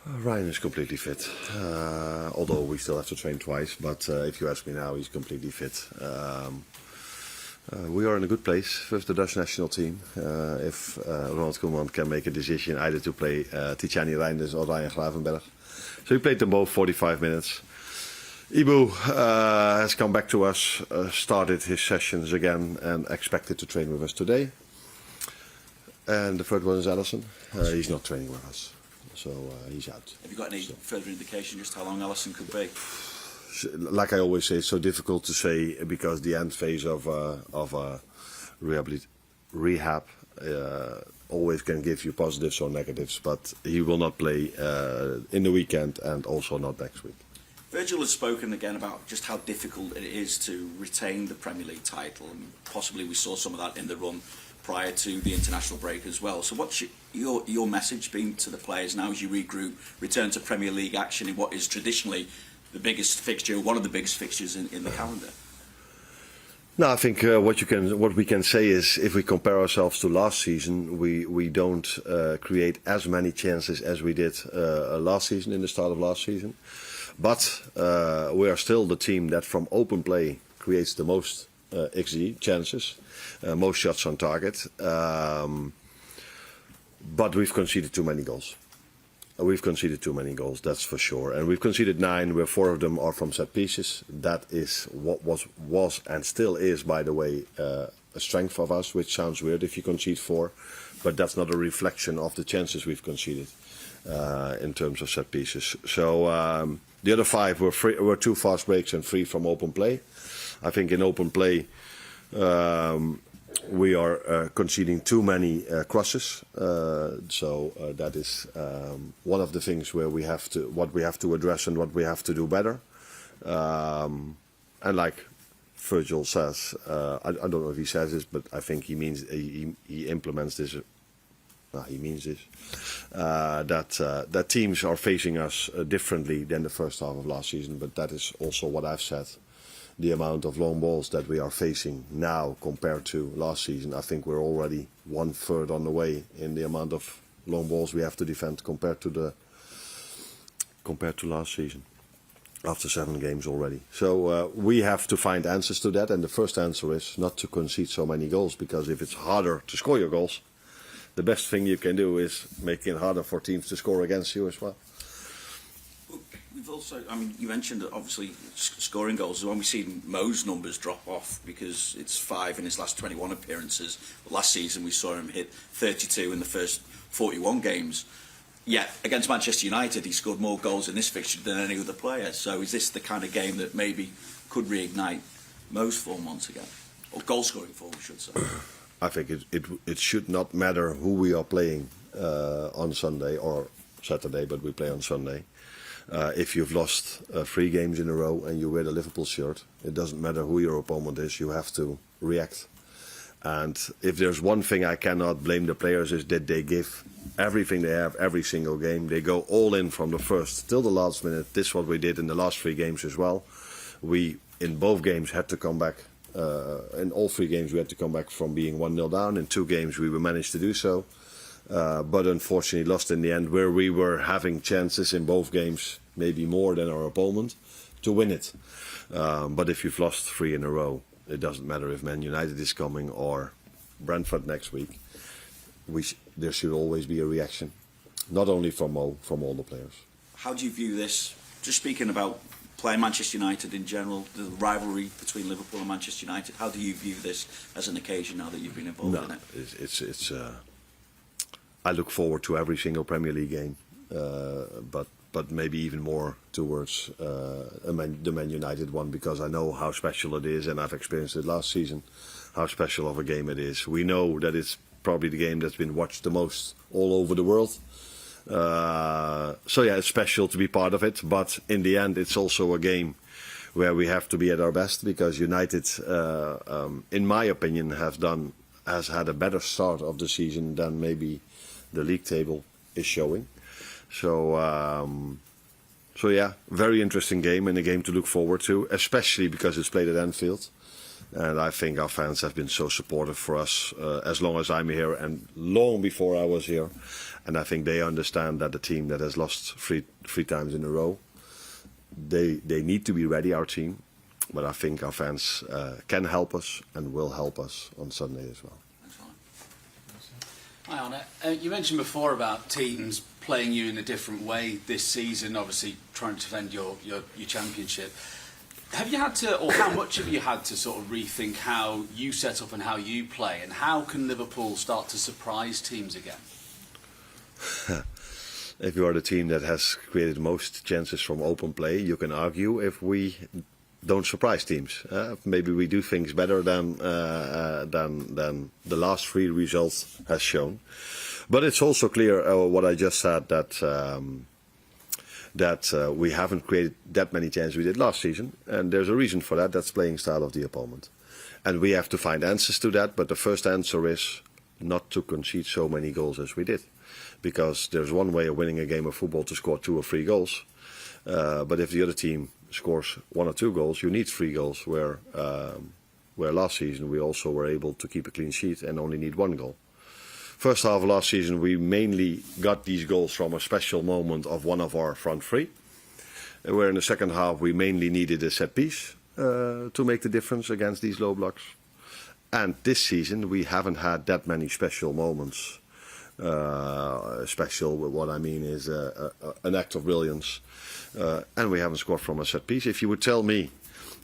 Ryan is completely fit, although we still have to train twice. But if you ask me now, he's completely fit. We are in a good place with the Dutch national team. If Ronald Koeman can make a decision either to play Tijani Reinders or Ryan Gravenberg. So he played them both 45 minutes. Ibu has come back to us, started his sessions again and expected to train with us today. And the third one is Alisson. He's not training with us, so he's out. Have you got any further indication just how long Alisson could be? Like I always say, it's so difficult to say because the end phase of rehab always can give you positives or negatives. But he will not play in the weekend and also not next week. Virgil has spoken again about just how difficult it is to retain the Premier League title, and possibly we saw some of that in the run prior to the international break as well. So what's your message been to the players now as you regroup, return to Premier League action in what is traditionally the biggest fixture, one of the biggest fixtures in the calendar? No, I think what we can say is if we compare ourselves to last season, we don't create as many chances as we did last season, in the start of last season. But we are still the team that from open play creates the most XG chances, most shots on target. But we've conceded too many goals. We've conceded too many goals, that's for sure. And we've conceded 9, where 4 of them are from set pieces. That is what was and still is, by the way, a strength of us, which sounds weird if you concede 4. But that's not a reflection of the chances we've conceded in terms of set pieces. So the other 5 were 2 fast breaks and 3 from open play. I think in open play we are conceding too many crosses, so that is one of the things where we have to address and what we have to do better. And like Virgil says, I don't know if he says this, but I think he means he implements this. He means this that teams are facing us differently than the first half of last season. But that is also what I've said. The amount of long balls that we are facing now compared to last season, I think we're already 1/3 on the way in the amount of long balls we have to defend compared to last season after 7 games already. So we have to find answers to that, and the first answer is not to concede so many goals, because if it's harder to score your goals, the best thing you can do is make it harder for teams to score against you as well. We've also, I mean, you mentioned obviously scoring goals. When we've seen Mo's numbers drop off because it's 5 in his last 21 appearances. Last season we saw him hit 32 in the first 41 games. Yet against Manchester United he scored more goals in this fixture than any other player. So is this the kind of game that maybe could reignite Mo's form once again? Or goal scoring form, I should say. I think it should not matter who we are playing on Sunday or Saturday, but we play on Sunday. If you've lost 3 games in a row and you wear the Liverpool shirt, it doesn't matter who your opponent is, you have to react. And if there's one thing I cannot blame the players is that they give everything they have every single game. They go all in from the first till the last minute. This is what we did in the last 3 games as well. We, in both games, had to come back. In all 3 games we had to come back from being 1-0 down. In 2 games we managed to do so. But unfortunately lost in the end, where we were having chances in both games, maybe more than our opponent, to win it. But if you've lost 3 in a row, it doesn't matter if Man United is coming or Brentford next week. There should always be a reaction, not only from Mo, from all the players. How do you view this, just speaking about playing Manchester United in general, the rivalry between Liverpool and Manchester United, how do you view this as an occasion now that you've been involved in it? It's I look forward to every single Premier League game, but maybe even more towards the Man United one, because I know how special it is, and I've experienced it last season, how special of a game it is. We know that it's probably the game that's been watched the most all over the world. So yeah, it's special to be part of it, but in the end it's also a game where we have to be at our best, because United, in my opinion, has had a better start of the season than maybe the league table is showing. So yeah, very interesting game, and a game to look forward to, especially because it's played at Anfield. And I think our fans have been so supportive for us as long as I'm here and long before I was here. And I think they understand that the team that has lost three times in a row, they need to be ready, our team. But I think our fans can help us and will help us on Sunday as well. Hi Arne, you mentioned before about teams playing you in a different way this season, obviously trying to defend your championship. Have you had to, or how much have you had to sort of rethink how you set up and how you play, and how can Liverpool start to surprise teams again? If you are the team that has created most chances from open play, you can argue if we don't surprise teams. Maybe we do things better than the last three results has shown. But it's also clear what I just said, that we haven't created that many chances we did last season, and there's a reason for that. That's playing style of the opponent, and we have to find answers to that. But the first answer is not to concede so many goals as we did, because there's one way of winning a game of football to score 2 or 3 goals. But if the other team scores 1 or 2 goals, you need 3 goals, where last season we also were able to keep a clean sheet and only need 1 goal. First half of last season we mainly got these goals from a special moment of one of our front three, where in the second half we mainly needed a set piece to make the difference against these low blocks. And this season we haven't had that many special moments. Special, what I mean is an act of brilliance. And we haven't scored from a set piece. If you would tell me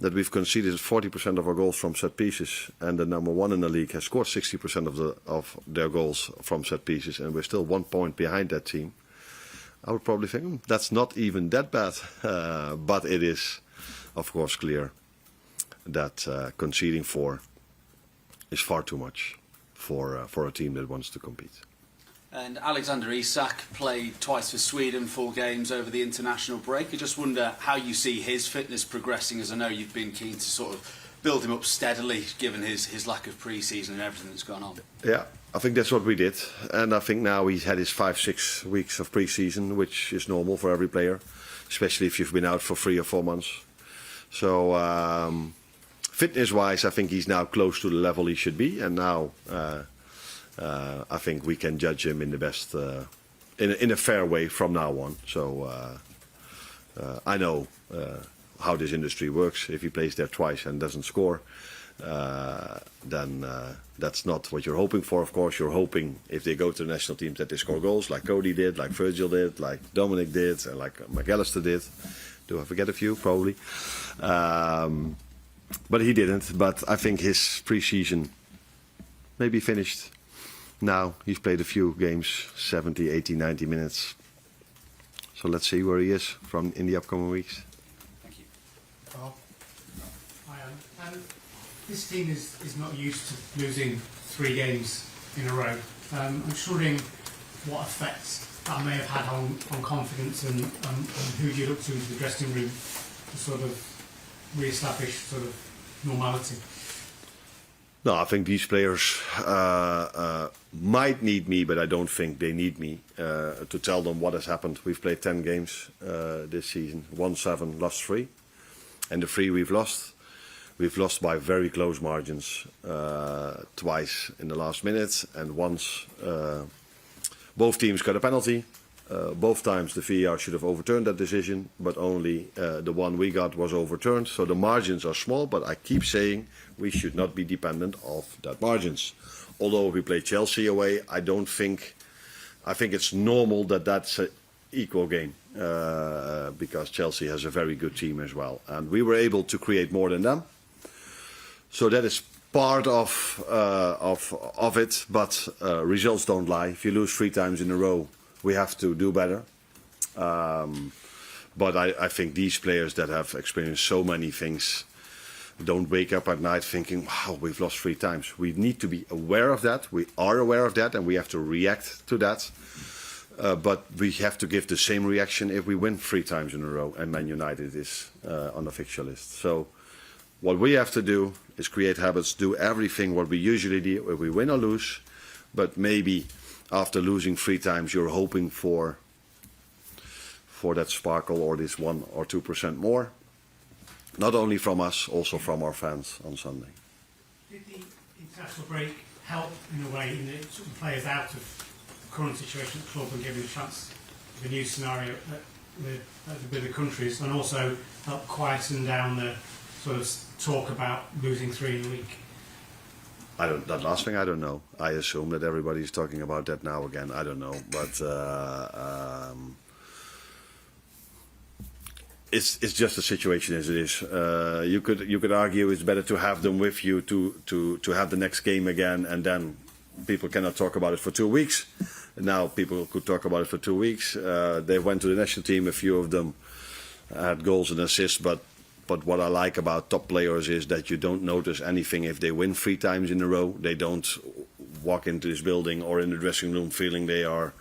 that we've conceded 40% of our goals from set pieces, and the number 1 in the league has scored 60% of their goals from set pieces, and we're still 1 point behind that team, I would probably think that's not even that bad. But it is, of course, clear that conceding 4 is far too much for a team that wants to compete. And Alexander Isak played twice for Sweden, 4 games over the international break. I just wonder how you see his fitness progressing, as I know you've been keen to sort of build him up steadily, given his lack of pre-season and everything that's gone on. Yeah, I think that's what we did. And I think now he's had his 5-6 weeks of pre-season, which is normal for every player, especially if you've been out for 3 or 4 months. So fitness-wise, I think he's now close to the level he should be. And now I think we can judge him in the best, in a fair way from now on. So I know how this industry works. If he plays there twice and doesn't score, then that's not what you're hoping for. Of course, you're hoping if they go to the national teams that they score goals, like Cody did, like Virgil did, like Dominic did, and like Mac Allister did. Do I forget a few? Probably. But he didn't. But I think his pre-season maybe finished. Now he's played a few games, 70, 80, 90 minutes. So let's see where he is in the upcoming weeks. Thank you. Hi, Anne. This team is not used to losing 3 games in a row. I'm just wondering what effects that may have had on confidence and who do you look to into the dressing room to sort of re-establish sort of normality? No, I think these players might need me, but I don't think they need me to tell them what has happened. We've played 10 games this season, won 7, lost 3. And the 3 we've lost by very close margins, twice in the last minute, and once both teams got a penalty. Both times the VAR should have overturned that decision, but only the one we got was overturned. So the margins are small, but I keep saying we should not be dependent of that margins. Although if we play Chelsea away, I think it's normal that that's an equal game, because Chelsea has a very good team as well. And we were able to create more than them. So that is part of it, but results don't lie. If you lose 3 times in a row, we have to do better. But I think these players that have experienced so many things don't wake up at night thinking, wow, we've lost 3 times. We need to be aware of that. We are aware of that, and we have to react to that. But we have to give the same reaction if we win 3 times in a row and Man United is on the fixture list. So what we have to do is create habits, do everything what we usually do if we win or lose, but maybe after losing 3 times, you're hoping for that sparkle or this 1 or 2% more. Not only from us, also from our fans on Sunday. Did the international break help in a way in that it took the players out of the current situation at the club and gave them a chance of a new scenario with the countries, and also help quieten down the sort of talk about losing 3 in a week? That last thing I don't know. I assume that everybody's talking about that now again. I don't know, but it's just a situation as it is. You could argue it's better to have them with you to have the next game again, and then people cannot talk about it for 2 weeks. Now people could talk about it for 2 weeks. They went to the national team. A few of them had goals and assists, but what I like about top players is that you don't notice anything if they win 3 times in a row. They don't walk into this building or in the dressing room feeling they are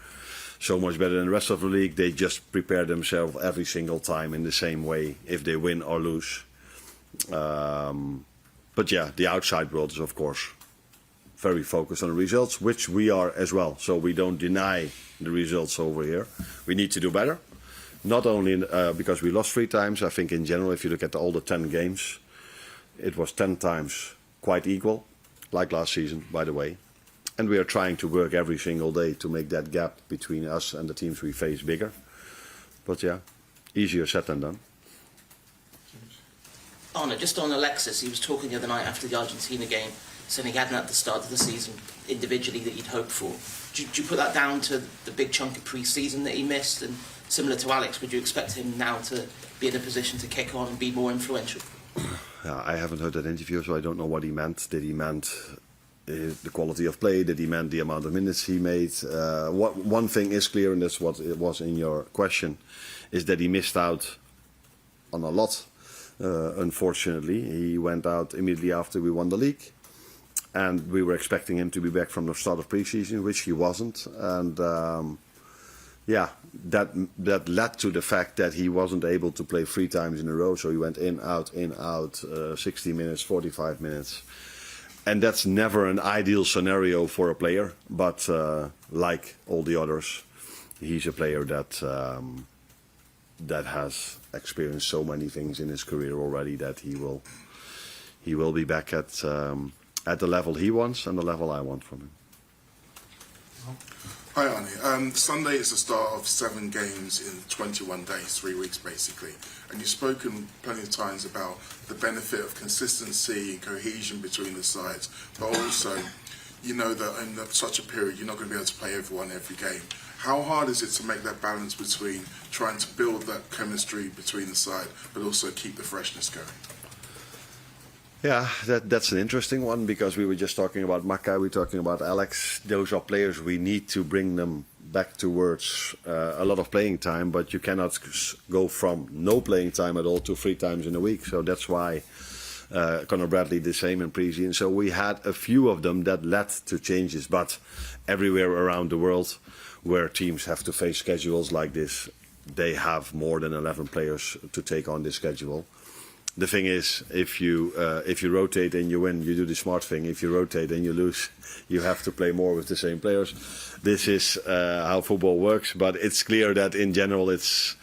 so much better than the rest of the league. They just prepare themselves every single time in the same way if they win or lose. But yeah, the outside world is of course very focused on the results, which we are as well. So we don't deny the results over here. We need to do better. Not only because we lost 3 times. I think in general, if you look at all the 10 games, it was 10 times quite equal, like last season, by the way. And we are trying to work every single day to make that gap between us and the teams we face bigger. But yeah, easier said than done. Arne, just on Alexis, he was talking the other night after the Argentina game, saying he hadn't at the start of the season individually that he'd hoped for. Do you put that down to the big chunk of pre-season that he missed? And similar to Alex, would you expect him now to be in a position to kick on and be more influential? I haven't heard that interview, so I don't know what he meant. Did he meant the quality of play? Did he meant the amount of minutes he made? One thing is clear, and that's what it was in your question, is that he missed out on a lot. Unfortunately, he went out immediately after we won the league. And we were expecting him to be back from the start of pre-season, which he wasn't. And yeah, that led to the fact that he wasn't able to play 3 times in a row. So he went in, out, 60 minutes, 45 minutes. And that's never an ideal scenario for a player. But like all the others, he's a player that has experienced so many things in his career already that he will be back at the level he wants and the level I want from him. Hi Arne, Sunday is the start of 7 games in 21 days, 3 weeks basically, and you've spoken plenty of times about the benefit of consistency and cohesion between the sides, but also you know that in such a period you're not going to be able to play everyone every game. How hard is it to make that balance between trying to build that chemistry between the side but also keep the freshness going? Yeah, that's an interesting one, because we were just talking about Macca, we're talking about Alex. Those are players we need to bring them back towards a lot of playing time, but you cannot go from no playing time at all to 3 times in a week. So that's why Conor Bradley the same in pre-season. So we had a few of them that led to changes, but everywhere around the world where teams have to face schedules like this, they have more than 11 players to take on this schedule. The thing is, if you rotate and you win, you do the smart thing. If you rotate and you lose, you have to play more with the same players. This is how football works, but it's clear that in general, it's,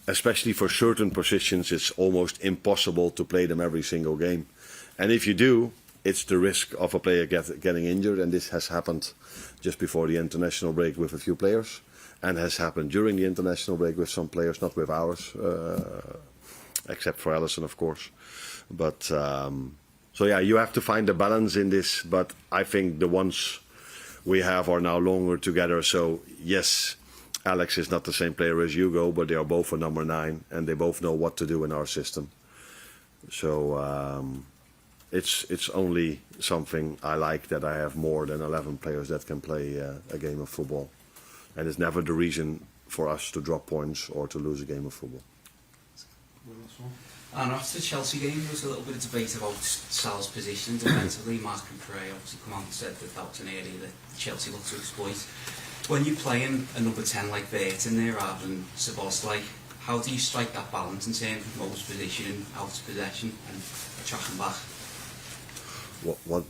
especially for certain positions, it's almost impossible to play them every single game. And if you do, it's the risk of a player getting injured, and this has happened just before the international break with a few players, and has happened during the international break with some players, not with ours. Except for Alisson, of course. But so yeah, you have to find a balance in this. But I think the ones we have are now longer together. So yes, Alex is not the same player as Hugo, but they are both a number 9, and they both know what to do in our system. So it's only something I like, that I have more than 11 players that can play a game of football, and it's never the reason for us to drop points or to lose a game of football. And after the Chelsea game, there was a little bit of debate about Sal's position defensively. Mark and Pere obviously come on and said that that was an area that Chelsea looked to exploit. When you're playing a number 10 like Vert in there rather than Sabos, how do you strike that balance in terms of Mo's position, out of possession and tracking back?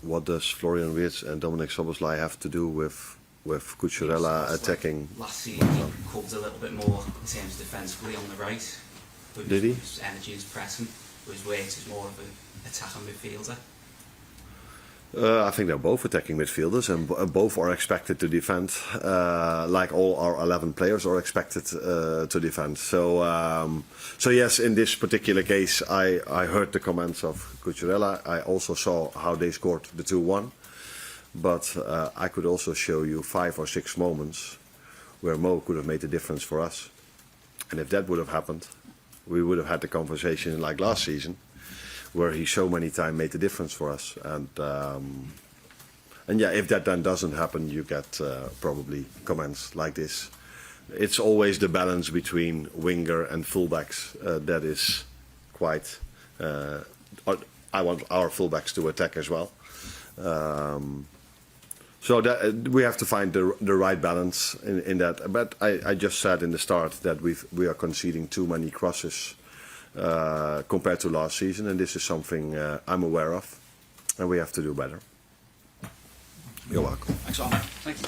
What does Florian Wirtz and Dominic Szoboszlai have to do with Cucurella attacking? Last season he called a little bit more in terms of defensively on the right. Did he? His energy is pressing, whereas Wirtz is more of an attacking midfielder. I think they're both attacking midfielders, and both are expected to defend, like all our 11 players are expected to defend. So yes, in this particular case, I heard the comments of Cucurella. I also saw how they scored the 2-1, but I could also show you 5 or 6 moments where Mo could have made a difference for us. And if that would have happened, we would have had the conversation like last season, where he so many times made the difference for us. And yeah, if that then doesn't happen, you get probably comments like this. It's always the balance between winger and fullbacks that is quite. I want our fullbacks to attack as well. So that, we have to find the right balance in that. But I just said in the start that we are conceding too many crosses compared to last season, and this is something I'm aware of, and we have to do better. You're welcome. Thanks, Arne. Thank you.